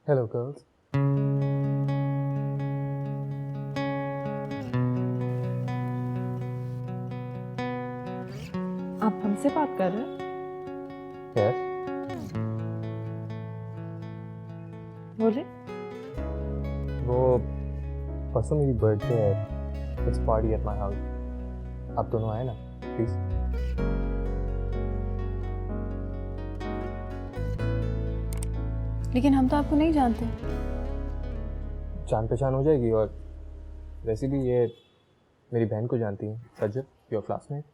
Hello, girls. आप हमसे बात कर रहे हैं? Yes. बोले। वो परसों मेरी बर्थडे है. It's party at my house. आप दोनों आए ना, प्लीज. लेकिन हम तो आपको नहीं जानते। जान पहचान हो जाएगी. और वैसे भी ये मेरी बहन को जानती है, सज्जल, योर क्लासमेट.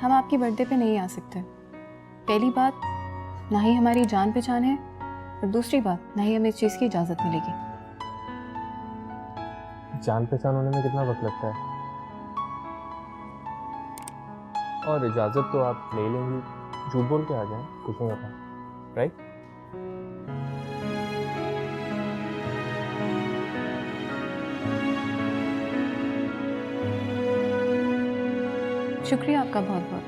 हम आपकी बर्थडे पे नहीं आ सकते। पहली बात, ना ही हमारी जान पहचान है, और दूसरी बात, ना ही हमें इस चीज़ की इजाज़त मिलेगी। जान पहचान होने में कितना वक्त लगता है, और इजाज़त तो आप ले लेंगी. झूठ बोल के आ जाएं, कुछ नहीं होता, राइट? शुक्रिया आपका बहुत बहुत,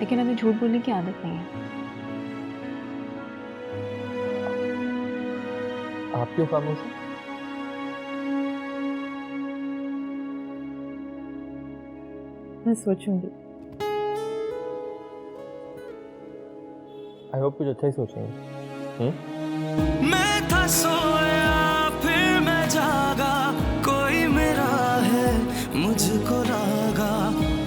लेकिन हमें झूठ बोलने की आदत नहीं है। आप क्यों खामोश हैं? मैं सोचूंगी। आई होप कुछ अच्छा ही सोचेंगे. मैं था सोया फिर मैं जागा, कोई मेरा है मुझको लागा.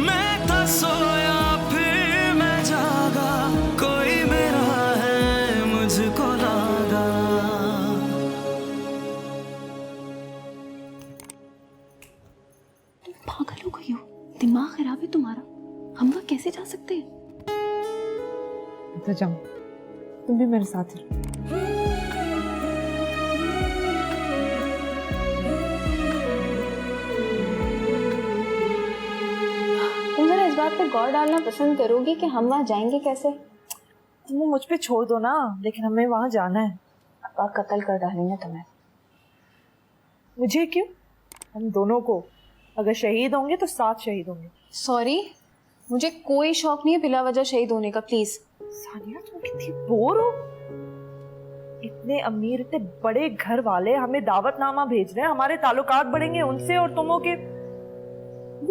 मैं था सोया फिर मैं जागा, कोई मेरा है मुझको लागा. तुम पागल हो गई हो? दिमाग खराब है तुम्हारा? हम वहाँ कैसे जा सकते हैं? तो जाओ, तुम भी मेरे साथ चलो। तुम जरा इस बात पे गौर डालना पसंद करोगी कि हम वहाँ जाएंगे कैसे? तुम मुझ पे छोड़ दो ना, लेकिन हमें वहाँ जाना है. अब्बा कत्ल कर डालेंगे तुम्हें। मुझे क्यों? हम दोनों को. अगर शहीद होंगे तो साथ शहीद होंगे. सॉरी, मुझे कोई शौक नहीं है बिला वजह शहीद होने का, प्लीज। सानिया, तुम कितनी बोर हो. इतने अमीर, इतने बड़े घर वाले हमें दावतनामा भेज रहे हैं. हमारे ताल्लुकात बढ़ेंगे उनसे, और तुम हो के.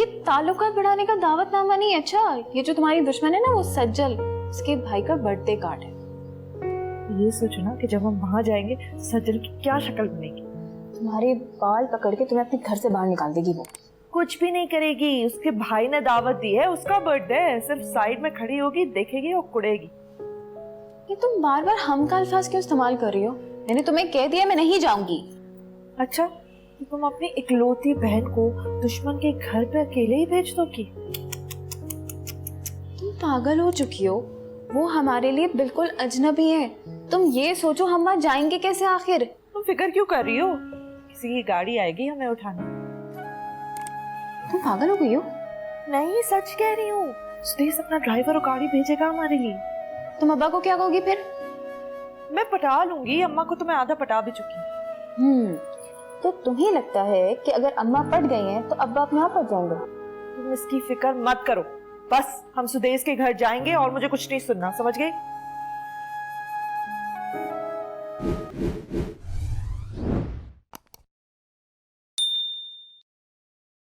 ये ताल्लुकात बढ़ाने का दावतनामा नहीं है। अच्छा, ये जो तुम्हारी दुश्मन है ना, वो सज्जल, उसके भाई का बर्थडे कार्ड है। ये सोचो ना कि जब हम वहां जाएंगे सज्जल की क्या शक्ल बनेगी. तुम्हारे बाल पकड़ के तुम्हें अपने घर से बाहर निकाल देगी वो। कुछ भी नहीं करेगी. उसके भाई ने दावत दी है, उसका बर्थडे है. सिर्फ साइड में खड़ी होगी, देखेगी और कुड़ेगी. ये तुम बार बार हम का अल्फाज क्यों इस्तेमाल कर रही हो? मैंने तुम्हें कह दिया मैं नहीं जाऊंगी। अच्छा, तो तुम अपनी इकलौती बहन को दुश्मन के घर पे अकेले ही भेज दोगी? तुम पागल हो चुकी हो। वो हमारे लिए बिल्कुल अजनबी है। तुम ये सोचो हम वहां जाएंगे कैसे आखिर? तुम फिक्र क्यों कर रही हो? किसी की गाड़ी आएगी हमें उठाने. तुम पागल हो गई हो? नहीं, सच कह रही हूँ. सुदेश अपना ड्राइवर और गाड़ी भेजेगा हमारे लिए. तुम अब्बा को क्या कहोगी फिर? मैं पटा लूंगी. अम्मा को तो मैं आधा पटा भी चुकी हूँ. तो तुम्हें लगता है कि अगर अम्मा पट गई हैं तो अब्बा अपने आप पट जाएंगे? तुम इसकी फिक्र मत करो. बस हम सुदेश के घर जाएंगे और मुझे कुछ नहीं सुनना, समझ गई?